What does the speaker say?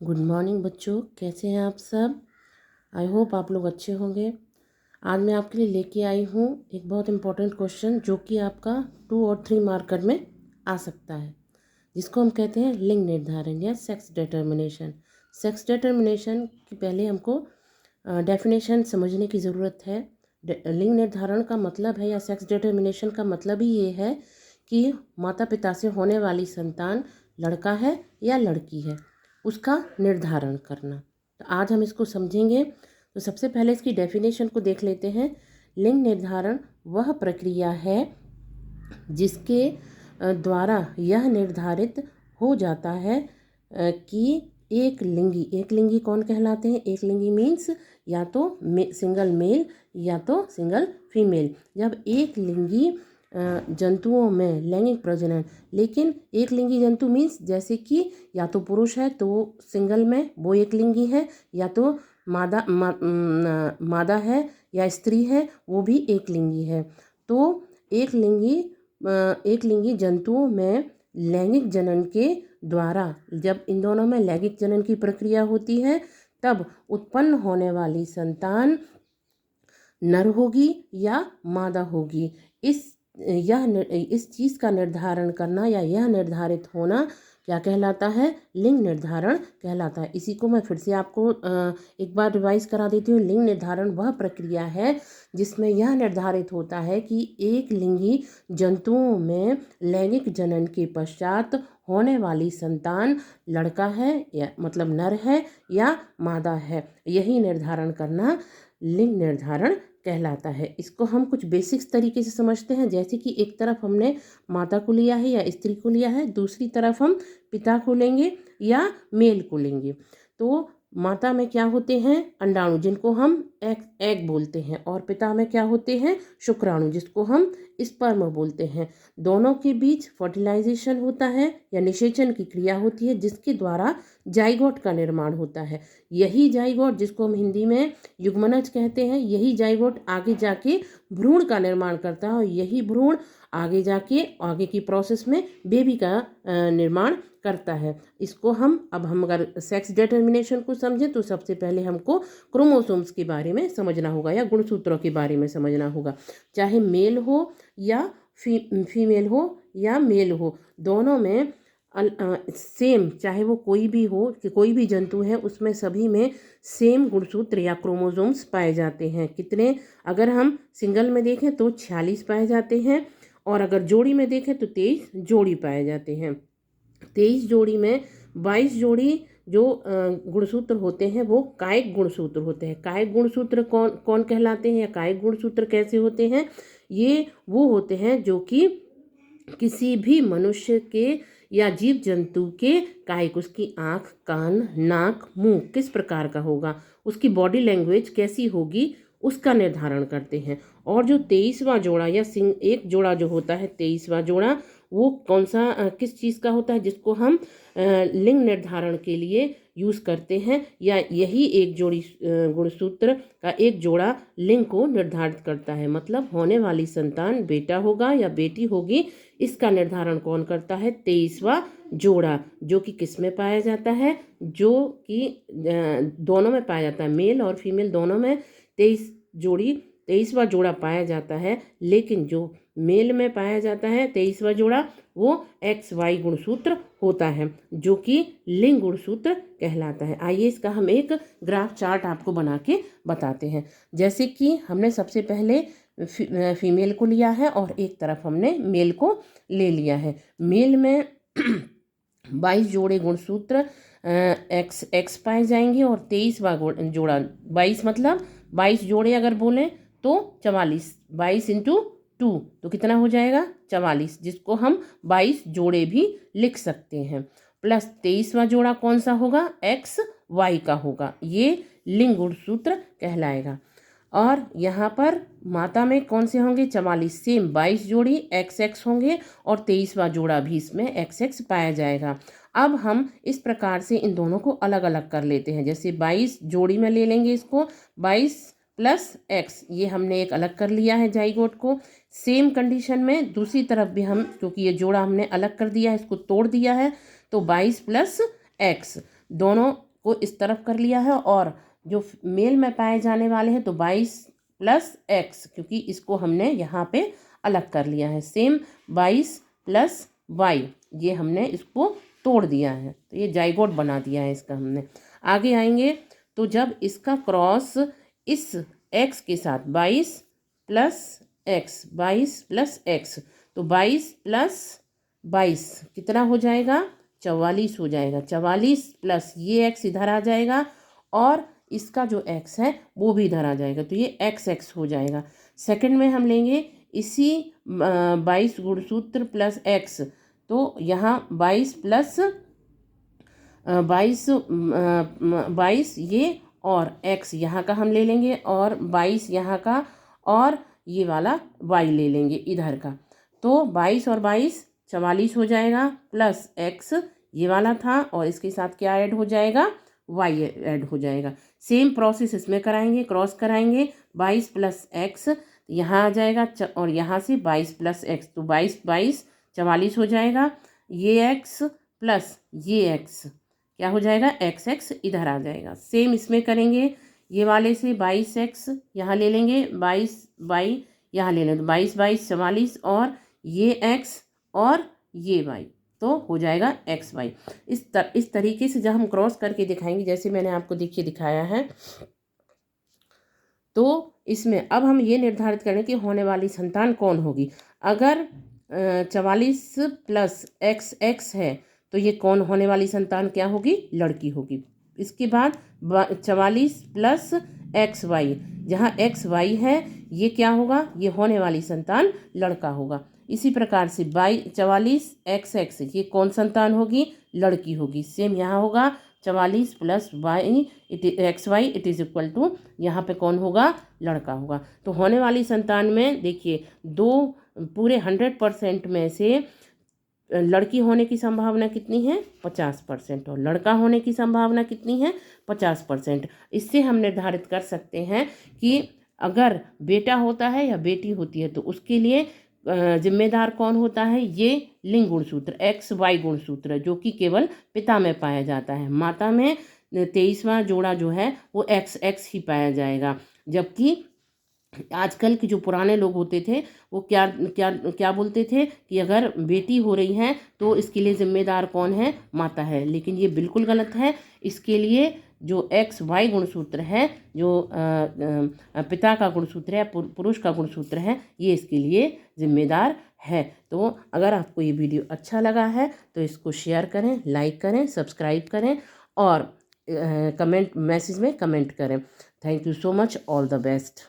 Good morning बच्चों, कैसे हैं आप सब। आई होप आप लोग अच्छे होंगे। आज मैं आपके लिए लेके आई हूँ एक बहुत इम्पोर्टेंट क्वेश्चन जो कि आपका 2 और 3 मार्कर में आ सकता है, जिसको हम कहते हैं लिंग निर्धारण या सेक्स डिटर्मिनेशन। सेक्स डिटर्मिनेशन की पहले हमको डेफिनेशन समझने की ज़रूरत है। लिंग निर्धारण का मतलब है या सेक्स डिटर्मिनेशन का मतलब ही ये है कि माता पिता से होने वाली संतान लड़का है या लड़की है, उसका निर्धारण करना। तो आज हम इसको समझेंगे। तो सबसे पहले इसकी डेफिनेशन को देख लेते हैं। लिंग निर्धारण वह प्रक्रिया है जिसके द्वारा यह निर्धारित हो जाता है कि एक लिंगी कौन कहलाते हैं। एक लिंगी मीन्स या तो सिंगल मेल या तो सिंगल फीमेल। जब एक लिंगी जंतुओं में लैंगिक प्रजनन, लेकिन एक लिंगी जंतु मीन्स जैसे कि या तो पुरुष है तो सिंगल में वो एक लिंगी है, या तो मादा है या स्त्री है वो भी एक लिंगी है। तो एक लिंगी जंतुओं में लैंगिक जनन के द्वारा जब इन दोनों में लैंगिक जनन की प्रक्रिया होती है तब उत्पन्न होने वाली संतान नर होगी या मादा होगी। इस चीज़ का निर्धारण करना या यह निर्धारित होना क्या कहलाता है, लिंग निर्धारण कहलाता है। इसी को मैं फिर से आपको एक बार रिवाइज करा देती हूँ। लिंग निर्धारण वह प्रक्रिया है जिसमें यह निर्धारित होता है कि एक लिंगी जंतुओं में लैंगिक जनन के पश्चात होने वाली संतान लड़का है या मतलब नर है या मादा है। यही निर्धारण करना लिंग निर्धारण कहलाता है। इसको हम कुछ बेसिक्स तरीके से समझते हैं, जैसे कि एक तरफ हमने माता को लिया है या स्त्री को लिया है, दूसरी तरफ हम पिता को लेंगे या मेल को लेंगे। तो माता में क्या होते हैं, अंडाणु जिनको हम एग बोलते हैं, और पिता में क्या होते हैं, शुक्राणु जिसको हम स्पर्म बोलते हैं। दोनों के बीच फर्टिलाइजेशन होता है या निषेचन की क्रिया होती है जिसके द्वारा जाइगोट का निर्माण होता है। यही जाइगोट, जिसको हम हिंदी में युग्मनज कहते हैं, यही जाइगोट आगे जाके भ्रूण का निर्माण करता है और यही भ्रूण आगे जाके आगे की प्रोसेस में बेबी का निर्माण करता है। इसको हम अगर सेक्स डिटर्मिनेशन को समझें तो सबसे पहले हमको क्रोमोसोम्स के बारे में समझना होगा या गुणसूत्रों के बारे में समझना होगा। चाहे मेल हो या फीमेल हो या मेल हो, दोनों में सेम, चाहे वो कोई भी हो कि कोई भी जंतु है, उसमें सभी में सेम गुणसूत्र या क्रोमोसोम्स पाए जाते हैं। कितने, अगर हम सिंगल में देखें तो 46 पाए जाते हैं, और अगर जोड़ी में देखें तो 23 जोड़ी पाए जाते हैं। 23 जोड़ी में 22 जोड़ी जो गुणसूत्र होते हैं वो कायिक गुणसूत्र होते हैं। कायिक गुणसूत्र कौन कौन कहलाते हैं या कायिक गुणसूत्र कैसे होते हैं, ये वो होते हैं जो कि किसी भी मनुष्य के या जीव जंतु के कायिक, उसकी आँख, कान, नाक, मुंह किस प्रकार का होगा, उसकी बॉडी लैंग्वेज कैसी होगी, उसका निर्धारण करते हैं। और जो 23वां जोड़ा या एक जोड़ा जो होता है 23वां जोड़ा, वो कौन सा किस चीज़ का होता है, जिसको हम लिंग निर्धारण के लिए यूज़ करते हैं, या यही एक जोड़ी गुणसूत्र का एक जोड़ा लिंग को निर्धारित करता है। मतलब होने वाली संतान बेटा होगा या बेटी होगी, इसका निर्धारण कौन करता है, 23वां जोड़ा, जो कि किस में पाया जाता है, जो कि दोनों में पाया जाता है, मेल और फीमेल दोनों में 23वां जोड़ा पाया जाता है। लेकिन जो मेल में पाया जाता है 23वां जोड़ा, वो XY गुणसूत्र होता है जो कि लिंग गुणसूत्र कहलाता है। आइए इसका हम एक ग्राफ चार्ट आपको बना के बताते हैं। जैसे कि हमने सबसे पहले फीमेल को लिया है और एक तरफ हमने मेल को ले लिया है। मेल में 22 जोड़े गुणसूत्र एक्स पाए जाएंगे और 23वां जोड़ा 22, मतलब 22 जोड़े अगर बोलें तो 44, 22 × 2 तो कितना हो जाएगा, 44, जिसको हम 22 जोड़े भी लिख सकते हैं। प्लस 23वां जोड़ा कौन सा होगा, XY का होगा, ये लिंग गुणसूत्र कहलाएगा। और यहाँ पर माता में कौन से होंगे, 44, सेम 22 जोड़ी XX होंगे और 23वां जोड़ा भी इसमें XX पाया जाएगा। अब हम इस प्रकार से इन दोनों को अलग अलग कर लेते हैं। जैसे 22 जोड़ी में ले लेंगे इसको, 22 + X, ये हमने एक अलग कर लिया है जाइगोट को। सेम कंडीशन में दूसरी तरफ भी हम, क्योंकि ये जोड़ा हमने अलग कर दिया है, इसको तोड़ दिया है, तो 22 + X, दोनों को इस तरफ कर लिया है, और जो मेल में पाए जाने वाले हैं तो 22 + x, क्योंकि इसको हमने यहाँ पे अलग कर लिया है। सेम 22 + y, ये हमने इसको तोड़ दिया है, तो ये जाइगोट बना दिया है इसका हमने। आगे आएंगे तो जब इसका क्रॉस इस x के साथ 22 + x, 22 + x, तो 22 + 22 कितना हो जाएगा? 44 हो जाएगा। 44 + ये x इधर आ जाएगा, और इसका जो x है वो भी इधर आ जाएगा, तो ये x हो जाएगा। सेकंड में हम लेंगे इसी 22 गुणसूत्र + x, तो यहाँ 22 + 22 ये, और x यहाँ का हम ले लेंगे, और 22 यहाँ का, और ये वाला y ले लेंगे इधर का, तो 22 और 22 44 हो जाएगा, प्लस x ये वाला था, और इसके साथ क्या ऐड हो जाएगा? y ऐड हो जाएगा। सेम प्रोसेस इसमें कराएंगे, क्रॉस कराएंगे, 22 + x यहाँ आ जाएगा, और यहाँ से 22 + x, तो 22 22 44 हो जाएगा। ये x प्लस ये x क्या हो जाएगा? x इधर आ जाएगा। सेम इसमें करेंगे, ये वाले से 22x यहाँ ले लेंगे, 22 y यहाँ ले लेंगे, 22 22 44, और ये x और ये y, तो हो जाएगा xy। इस तरीके से जब हम क्रॉस करके दिखाएंगे, जैसे मैंने आपको देखिए दिखाया है, तो इसमें अब हम ये निर्धारित करें कि होने वाली संतान कौन होगी। अगर 44 + x है, तो ये कौन होने वाली संतान क्या होगी? लड़की होगी। इसके बाद 44 + xy, जहाँ xy है ये क्या होगा? ये होने वाली संतान लड़का होगा। इसी प्रकार से 44 xx ये कौन संतान होगी? लड़की होगी। सेम यहाँ होगा 44 + y xy it is equal to, यहाँ पे कौन होगा? लड़का होगा। तो होने वाली संतान में देखिए, दो पूरे 100% में से लड़की होने की संभावना कितनी है? 50%, और लड़का होने की संभावना कितनी है? 50%। इससे हम निर्धारित कर सकते हैं कि अगर बेटा होता है या बेटी होती है, तो उसके लिए जिम्मेदार कौन होता है? ये लिंग गुणसूत्र XY गुणसूत्र, जो कि केवल पिता में पाया जाता है। माता में 23वां जोड़ा जो है वो XX ही पाया जाएगा। जबकि आजकल के जो पुराने लोग होते थे वो क्या क्या क्या बोलते थे कि अगर बेटी हो रही है तो इसके लिए जिम्मेदार कौन है? माता है। लेकिन ये बिल्कुल गलत है। इसके लिए जो XY गुणसूत्र है, जो पिता का गुणसूत्र है, पुरुष का गुणसूत्र है, ये इसके लिए जिम्मेदार है। तो अगर आपको ये वीडियो अच्छा लगा है तो इसको शेयर करें, लाइक करें, सब्सक्राइब करें, और मैसेज में कमेंट करें। Thank you so much, all the best.